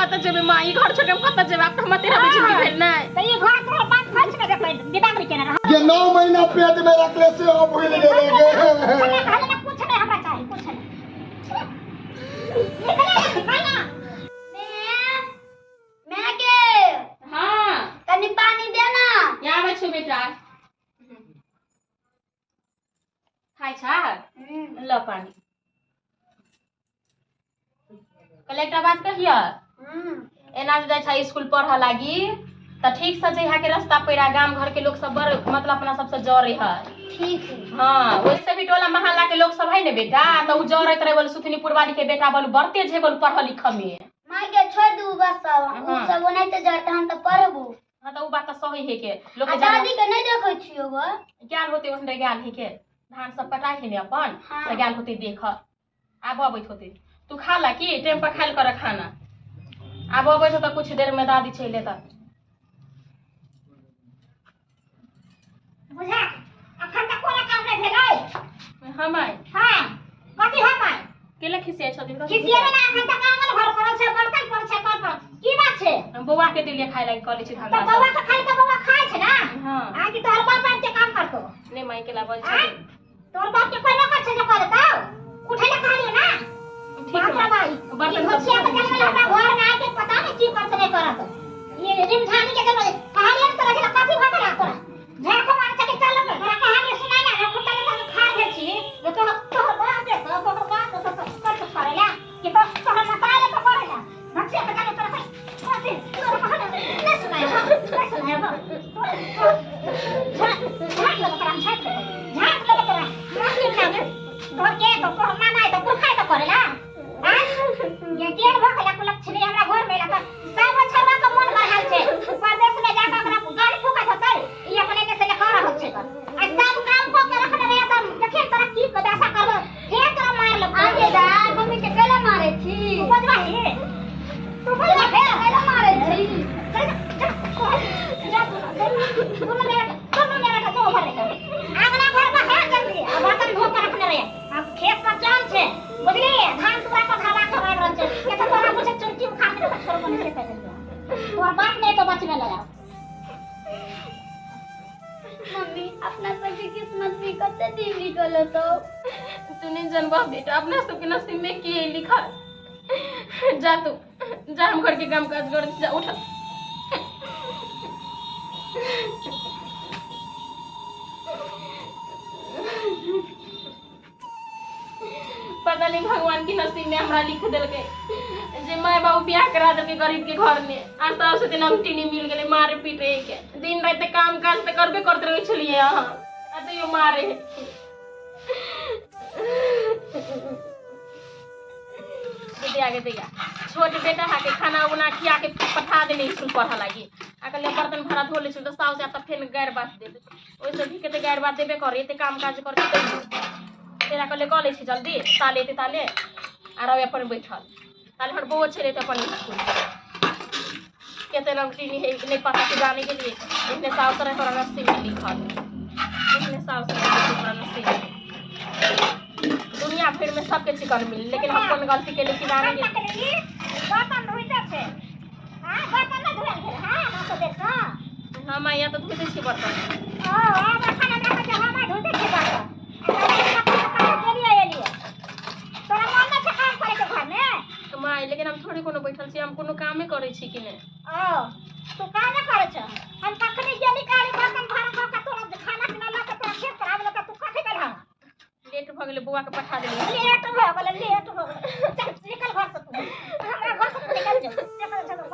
कत जेबे माई घर छोड़ के कत जेबे आप हम तेरा जिंदगी भेल नहीं तो ये घर तोहर बात खर्च के दे विदा कर के ना ये 9 महीना पेट में रखले से अब भूल गेले कुछ नहीं हमरा चाहिए कुछ नहीं निकल ना मैं के हां तनी पानी देना यहाँ आवे छु बेटा खाइ छा ल पानी कलेक्टर बात कहिया एना जाय छा स्कूल पढ़ा लागी त ठीक से जे यहाँ के रास्ता पेरा गांव घर के लोग सब बड़ मतलब अपना सबसे जरे है ठीक है हां वैसे भी टोला मोहल्ला के लोग सब है ने बेटा त उ जरत रहे बोल सुथनी पुरवाली के बेटा बोल बढ़ते जे बोल पढ़ लिख में मां के छोड़ दू बस सब उ सब नहीं त जरते हम त पढ़बू हां त उ बात त सही है के लोग दादी के नहीं देखै छियो गो ज्ञान होते ओहने ज्ञान है के धान सब कटाई है ने अपन त ज्ञान होते देख आब अबैत होते तू खा ला की टाइम पर खाइल कर खाना आब अबैत हो त कुछ देर में दादी चले त बुझा अखन तक कोना काम नहीं भेलै हम आई हां कथि हम आई केला खिसिया छथिन खिसिया में ना अखन तक आंगन घर करल छै बर्तन पर छै कर की बात छै बौआ के दिलिए खाइ लागी कॉलेज छी धान तो बौआ के खाइ त बौआ खाइ छै ना हां आ कि तोहर बाप बाप के काम करतो ने माई के लागल छै तोहर बाप के कोई न कर छै जे कर देतौ उठै ले कहलियो ना ठीक है भाई बर्तन सब बच्चिया के जन्म हमरा घर में आके पता नहीं की करत नहीं करत ये रिमझानी के जन्म कहानी तो लगे कथि भ गेला तोरा झाको मार चले चल के तोरा कहानी सुनाई ना रखुटा के खा दे छी ये तो तोहर बाप के तोहर बाप तो कर करेला कि तो तोहर मताले तो करेला बच्चिया के जन्म तोरा कथि तोरा कहानी नहीं सुनाई नहीं सुनाई झाक लगा तोरा झाक लगा तोरा माफी ना तोहर के तो कोहना नहीं तो पुरखा तो करेला ये केर भखला को लक्ष्मी हमरा घर में लगा सब छरवा के मन बढ़ल छै परदेश में जाके हमरा गाड़ी फुका होतै ई अपने के से कर रहल छै आ सब काम को के रखने रहे त देखिए तोरा की दशा करबो फेर तोरा मार लब आगे दा मम्मी के केला मारे छी तू बजवाही तू बोल फेर केला मारे छी जा तू ने बेटा तो भर ले आगना घर में है जल्दी आ बर्तन धो के रखने रहे अब खेत पर जान छै बुझली धान तुरा को धावा खवा रहल छै के त तोरा कुछ चुटकी उखाड़ के छोड़ बने से कर तोर बात नहीं तो बचने लगा मम्मी अपना सबके किस्मत भी कते दिन लिखल तो तूने जनवा बेटा अपना सबके नसीब में की लिखा जा तू जा हम घर के काम काज कर जा उठ पता नहीं भगवान की नसीब में हमरा लिख देल के जे माय बाबू बियाह करा देल के गरीब के घर में आज तो से दिन अंगूठी मिल गेले मारे पीटे के दिन रात काम काज त करबे करते रहे छलिए यहां आ तो यो मारे दीदी आगे दिया छोट बेटा हाके खाना बना खिया के पठा देने स्कूल पढ़ा लागी अकल बर्तन भरा धो ले तो साउ से त फेन गैर बात दे ओइसे भी के गैर बात देबे करे ते काम काज करते तेरा कले कॉलेज छी जल्दी ताले आर अपन बैठल ताले हर बो छले त अपन स्कूल केते नंगटी नहीं पता के जाने के लिए इतने साल तरह का नसीब में लिखल इतने साल तरह नसीब दुनिया भर में सबके चिकन मिल लेकिन हम कौन गलती के लिए जाने के बर्तन धोइते छे हां बर्तन न धोए छे हां ना तो देखा हम आया तो धोते छी बर्तन अब खाना ना के हम धोते छे बर्तन माय लेकिन हम थोड़ी कोनो बैठल छी हम कोनो कामे करे छी कि ने तू कामे करे छ हम कखनी गेली काली बर्तन भरा का तोरा खाना पीना ला के तोरा खेत पर आबे त तू कथि कर हम लेट भ गेले बुआ के पठा देली लेट भ गेले चल निकल घर से तू हमरा घर से निकल जा तू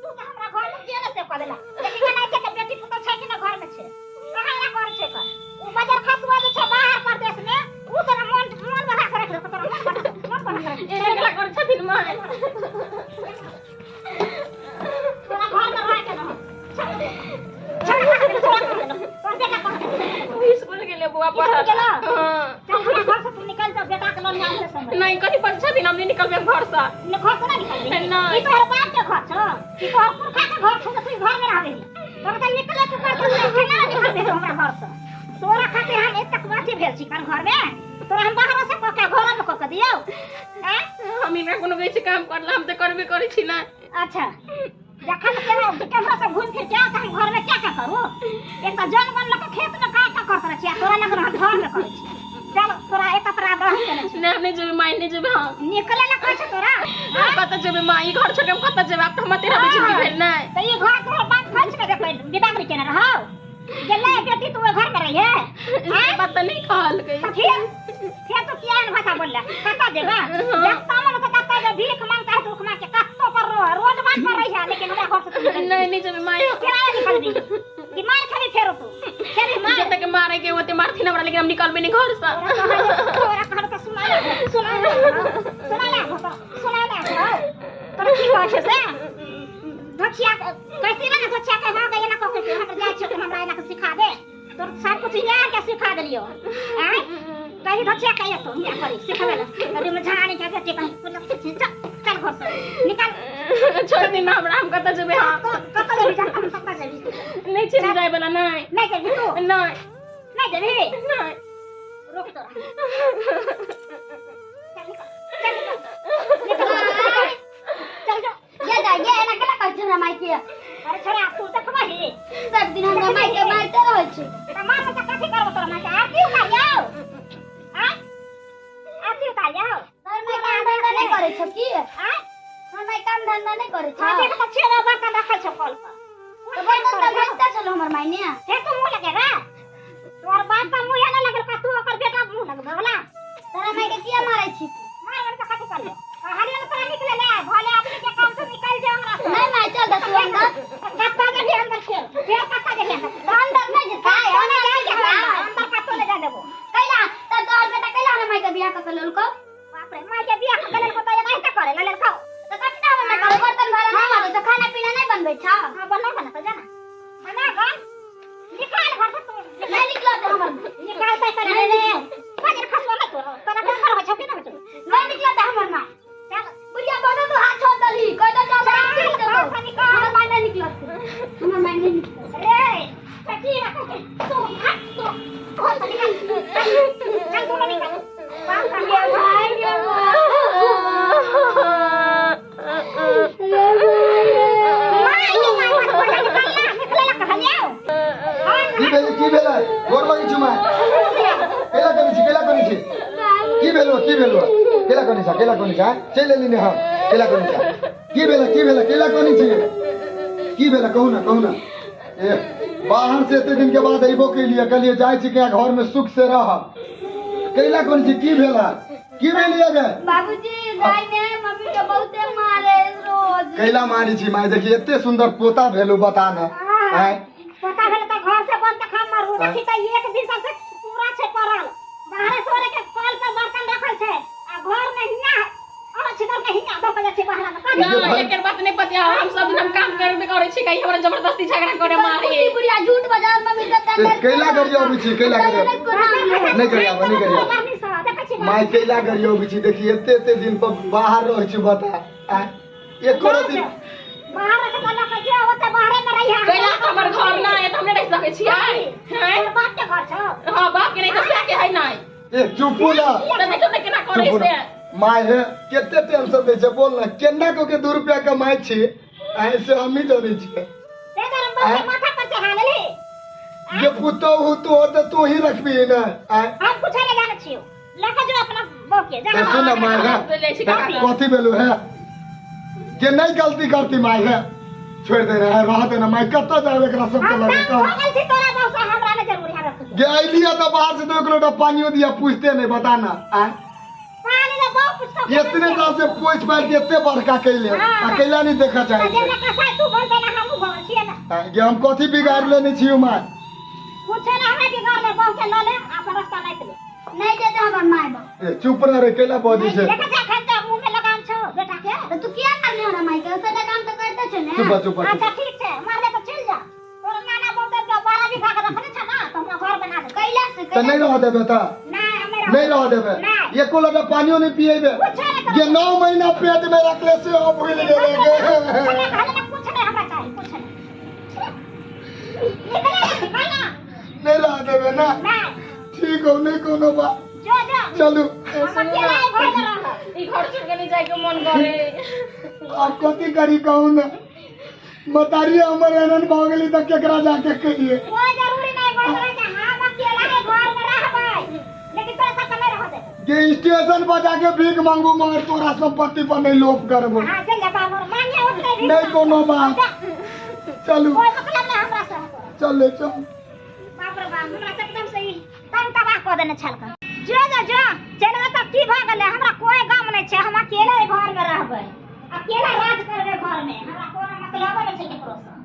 तो हमरा घर में गेले से करेला लेकिन नहीं के बेटी पुतो छै कि ना घर में छै कहां ना कर छै का उ बाजार खसवा जे छै बाहर प्रदेश में उ तोरा मन बना के रख तोरा मन बना के एकला कर छथिन माय तोरा घर में रह के ना स्कूल गेले बुआ पढ़ा हां चल घर से तू निकल जा बेटा के लोन आने से नहीं कहीं परीक्षा दिन हम नहीं निकलबे घर से घर से नहीं निकल नहीं ई तोहर बाप के घर छ ई तोहर पुरखा के घर छ तू घर में रहबे तोरा त निकले तू घर से ना निकलबे हमरा घर से तोरा खातिर हम एक तक बाती भेल छी कर घर में तोरा हम बाहर से पक्का घर में क दियौ हम इनका कोनो कहै छी काम करला हम त करबे करै छी ना अच्छा जखन कैमरा से घूम फिर के आता हम घर में क्या करूं एक तो जन बन लग खेत में का करत रह छी तोरा लग रह घर में करे छी चल तोरा एक अपराध रह के छी नहीं जेबे माई नहीं जेबे हां निकले ना कहै छ तोरा कत जेबे माई घर छोड़ के कत जेबे अब तो हम तेरा जिंदगी भेल नहीं तो ये घर तोरा बात खर्च के देखै बिदागरी केने रहो गेले बेटी तू घर में रही है हां बात नहीं कहल गई फिर तो क्या भाषा बोल रहा कत जेबे जब मन तो कत जे भीख मांगता है दुख मांग के कत्तो पर रोज बात कर रही है लेकिन हमरा घर से नहीं जेबे माई किराया निकल दी कि मार खाली फेरो तू खेरी मार जब तक मारे के होते मारथी ना लेकिन हम निकल भी नहीं घर से तोरा कहल के सुना तोरा की बात है से धचिया कैसे ना धचिया के हां गए ना कहके हम जाय छ हमरा एना के सिखा दे तोर सब कुछ यार के सिखा देलियो हैं कहीं धचिया कहिए तो क्या करी सिखावे ना अरे मैं झाड़ी के बेटे कहीं चल घर से निकल छोड़ दी ना हमरा हम कत जेबे हां कत ले जा हम सकता जेबी नहीं चली जाए वाला नहीं जेबी तू नहीं जेबी नहीं रुक तो चल ये एना केला कहै छै हमरा माई के अरे छोरा तू देखबा ही सब दिन हमरा माई के मारते रहै छै त मार त कथि करब तोरा माई के आरती उतारियो आ आरती उतारियो तोर माई काम धंधा नहीं करे छ की आ तोर माई काम धंधा नहीं करे छ देख त छेरा बर्तन रखल छ कल पर तो बर्तन त भजता चलो हमर माई ने हे तू मुंह लगेगा तोर बाप का मुंह ना लगल का तू ओकर बेटा मुंह लगबे होला तोरा माई के किया मारै छी मार त कथि करले हरिया में तोरा निकले ले भले आदमी के काम से निकल जा हमरा नहीं मैं चल द तू अंदर कत्ता के भी अंदर खेल फिर कत्ता के अंदर नहीं जता ओने जा के अंदर कत्तो ले जा देबो कैला त तोर बेटा कैला रे माई के बियाह कर लेलको बाप रे माई के बियाह कर लेलको त ये नहीं त करे ले खाओ त कत्ता में करे बर्तन भरा नहीं मारो त खाना पीना नहीं बनबै छ हां बना त जाना बना गन निकाल घर से तू नहीं निकलो त हमर निकाल त करे ले बाजार खसवा मत तोरा घर हो छ कि ना नहीं निकलो त हमर माई बुढ़िया बोलो तो हाथ छोड़ दली कोई तो जा हमर माई नहीं निकलत हमर माई नहीं निकलत रे सच्ची है तो हाथ तो कौन सा निकल चल तू निकल काम कर ले भाई के की भेला गोर मांगी छु माय केला कनी छी की भेलो केला कनी छ चल लेली हां केला कनी छ की भेला केला कनी छी की भेला कहू ना ए बाहर से एते दिन के बाद अइबो के लिए कहलिए जाय छी के घर में सुख से रह केला कनी छी की भेलिए गे बाबूजी दाई ने मम्मी के बहुते मारे रोज केला मारी छी माय देखिए एते सुंदर पोता भेलु बता ना हैं पोता भेल त घर से बंद खा मारू देखि त एक दिन से पूरा छै पड़ल बाहर सोरे के कल पर बर्तन रखल छै आ घर में हिया और छितर के हिया दो बजे छै बाहर में ना एकर बात नहीं पता हम सब दिन काम करबे करे छी कहीं हमरा जबरदस्ती झगड़ा करे मारे बुढ़िया झूठ बाजार में भी त केला गरियो बिछि केला गरियो नहीं करियो माय केला गरियो बिछि देखि एते दिन पर बाहर रहै छी बता एक करो दिन बाहर रख वाला के जे होते बाहर में रही है केला हमर घर ना है त हम नहीं रह सके छी हैं बाप के घर छ हां बाप के नहीं त क्या के है नहीं ए चुप ना त देखो त केना करे से माय है केते टेंशन दे छै बोल ना केना को के 2 रुपया कमाई छी ऐसे हम ही जाने छी ते गरम माथा पर चढ़ा ले ये पुतो हो तो तू ही रखबी ना हम कुछ नहीं जाने छियो लेके जो अपना बहू के जा सुन ना माय है कथि भेलु है के नहीं गलती करती माय है छोड़ दे रहा है रह दे ना माय कत्ता जावे एकरा सब के लगे का गलती तोरा बहू से हमरा में जरूर है रख गे आइलिया तो बाहर से 2 लोटा पानियो दिया पूछते नहीं बताना पानी में बहुत कुछ तो इतने साल से पूछ पार के इतने बड़का कैले अकेला नहीं देखा जे चाहिए ना कसा तू बोलते ना हम बोल छिए ना ये हम कथि बिगाड़ लेने छियो माय कुछ ना हमें बिगाड़ ले बहू के ल ले अपन रास्ता नहीं देते हमर माय बाप ए चुप रह रे केला बॉडी से देखा जा खंता मुंह में लगाम छो बेटा के तो तू किया करले हो ना माय के ओसे काम तो करते छ ने चुप अच्छा ठीक है मार ले तो चल जा तोर नाना बोलते के 12 बीघा के रखने छ ना तो हमरा घर बना दे कैला से तो नहीं रह देबे ता नहीं रह देबे एको लोटा पानियो नहीं पिएबे ये 9 महीना पेट में रखले से अब भूल गेले कुछ नहीं हमरा चाहिए कुछ नहीं नहीं रह देबे ना ठीक हो नहीं कोनो बात जो जो चलू ई घर छोड़ के नहीं जाए के मन करे अब कथी करी कहूँ न मतारी हमर एहन भऽ गेली तऽ केकरा जाके कहिए कोई जरूरी नहीं बोल रहा कि हम अकेला है घर में रहबै लेकिन तोरा साथ नहीं रह दे जे स्टेशन पर जाके भीख मांगू मगर तोरा संपत्ति पर नहीं लोभ करबो हां चल जा बाबू मानिए उतने भी नहीं कोनो बात चलू कोई मतलब नहीं हमरा से चल ले चल बाप रे बाप हमरा से एकदम सही तन तबाह कर देने छल का जो चलबे तब की भ गेलै हमरा कोई गम नहीं छै हम अकेले घर में रहबै अकेला राज करबै घर में हमरा कोनो मतलब नहीं छै केकरो से